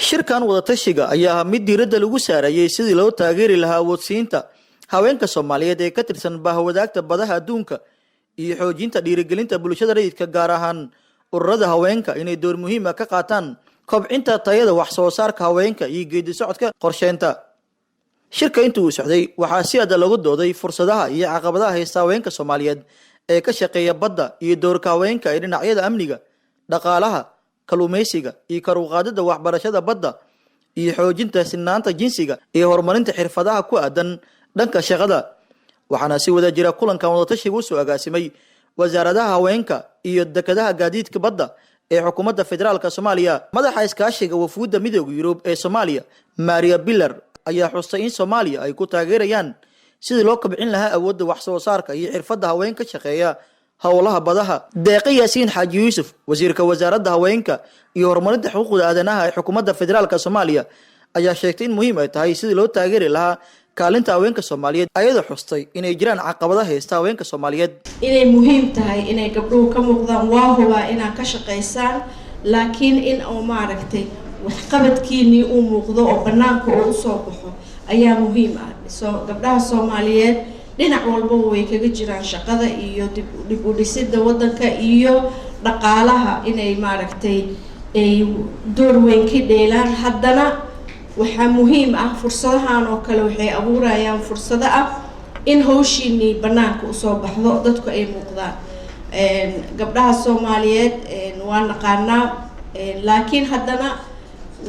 shirkan wada tashiga ayaa mid diiradda lagu saarayay sidii loo taageeri lahaa awoodsiinta haweenka Soomaaliyeed ee ka tirsan bahwadaagta badaha adduunka iyo xoojinta dhiirigelinta bulshada rayidka gaar ahaan ururada haweenka inay door muhiim ah ka qaataan kobcinta tayada wax soo saarka haweenka iyo geedi socodka qorsheynta. Shirka intii uu socday waxaa si aad loogu dooday fursadaha iyo caqabadaha haysta haweenka Soomaaliyeed ee ka shaqeeya badda iyo doorka haweenka ee dhinacyada amniga, dhaqaalaha, kalluumeysiga iyo kor u qaadida waxbarashada badda iyo xoojinta sinaanta jinsiga iyo horumarinta xirfadaha ku aadan dhanka shaqada. waxaana si wada jira kulankan wada tashiga u soo agaasimay wasaaradaha haweenka iyo dekedaha gaadiidka badda ee xukuumadda federaalka Soomaaliya. Madaxa iskaashiga wafuudda midowga Yurub ee Soomaaliya Maria Biller ayaa xustay in Soomaaliya ay ku taageerayaan sidii loo kobcin lahaa awoodda wax soo saarka iyo xirfadda haweenka shaqeeya hawlaha badaha. Deeqa Yaasiin Xaaji Yuusuf, wasiirka wasaaradda haweenka iyo horumarinta xuquuqda aadanaha ee xukuumadda federaalka Soomaaliya, ayaa sheegtay in muhiim ay tahay sidii loo taageeri lahaa kaalinta haweenka Soomaaliyeed ayada xustay inay jiraan caqabadaha haysta haweenka Soomaaliyeed. inay muhiim tahay inay gabdhuhu ka muuqdaan waa huba inaan ka shaqeysaan laakiin in oo maaragtay wax qabadkiini uu muuqdo oo banaanka uu soo baxo ayaa muhiim ah. gabdhaha Soomaaliyeed dhinac walba way kaga jiraan shaqada iyo dib u dhisidda wadanka iyo dhaqaalaha inay maaragtay ay door weyn ka dheelaan. haddana waxaa muhiim ah fursadahan oo kale waxay abuurayaan fursado ah in hawshiini banaanka u soo baxdo dadku ay muuqdaan. gabdhaha Soomaaliyeed waa naqaanaa laakiin haddana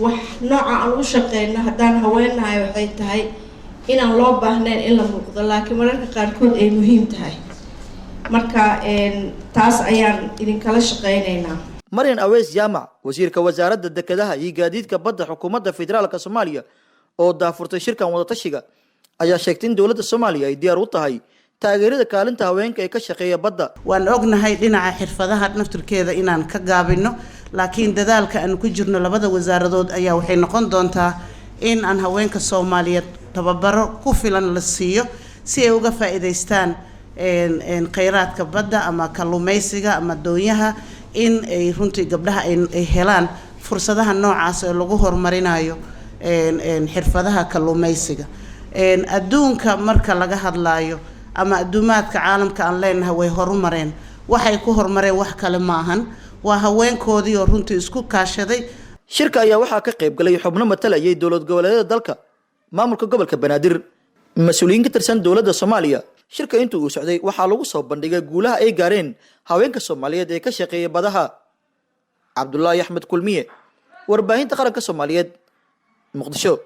wax nooca aan u shaqeyno haddaan haweenahay waxay tahay inaan loo baahnayn in la muuqdo laakiin mararka qaarkood ay muhiim tahay. marka taas ayaan idinkala shaqeynaynaa. Marian Aweys Jaamac, wasiirka wasaaradda dekedaha iyo gaadiidka badda xukuumadda federaalka Soomaaliya oo daafurtay shirkan wada tashiga, ayaa sheegtay in dowladda Soomaaliya ay diyaar u tahay taageerada kaalinta haweenka ee ka shaqeeya badda. waan ognahay dhinaca xirfadaha naftirkeeda inaan ka gaabino laakiin dadaalka aan ku jirno labada wasaaradood ayaa waxay noqon doontaa in aan haweenka Soomaaliyeed tababaro ku filan la siiyo si ay uga faa'iideystaan kheyraadka badda ama kalluumeysiga ama doonyaha in ay runtii gabdhaha ay helaan fursadaha noocaas ee lagu horumarinayo xirfadaha kalluumeysiga. adduunka marka laga hadlayo ama adduumaadka caalamka aan leenahay way horumareen, waxay ku horumareen wax kale maahan, waa haweenkoodii oo runtii isku kaashaday. Shirka ayaa waxaa ka qayb galay xubno matalayay dowlad goboleedyada dalka, maamulka gobolka Banaadir, mas'uuliyiin ka tirsan dowladda Soomaaliya. Shirka intuu uu socday waxaa lagu soo bandhigay guulaha ay gaareen haweenka Soomaaliyeed ee ka shaqeeya badaha. Cabdullaahi Axmed Kulmiye, warbaahinta qaranka Soomaaliyeed, Muqdisho.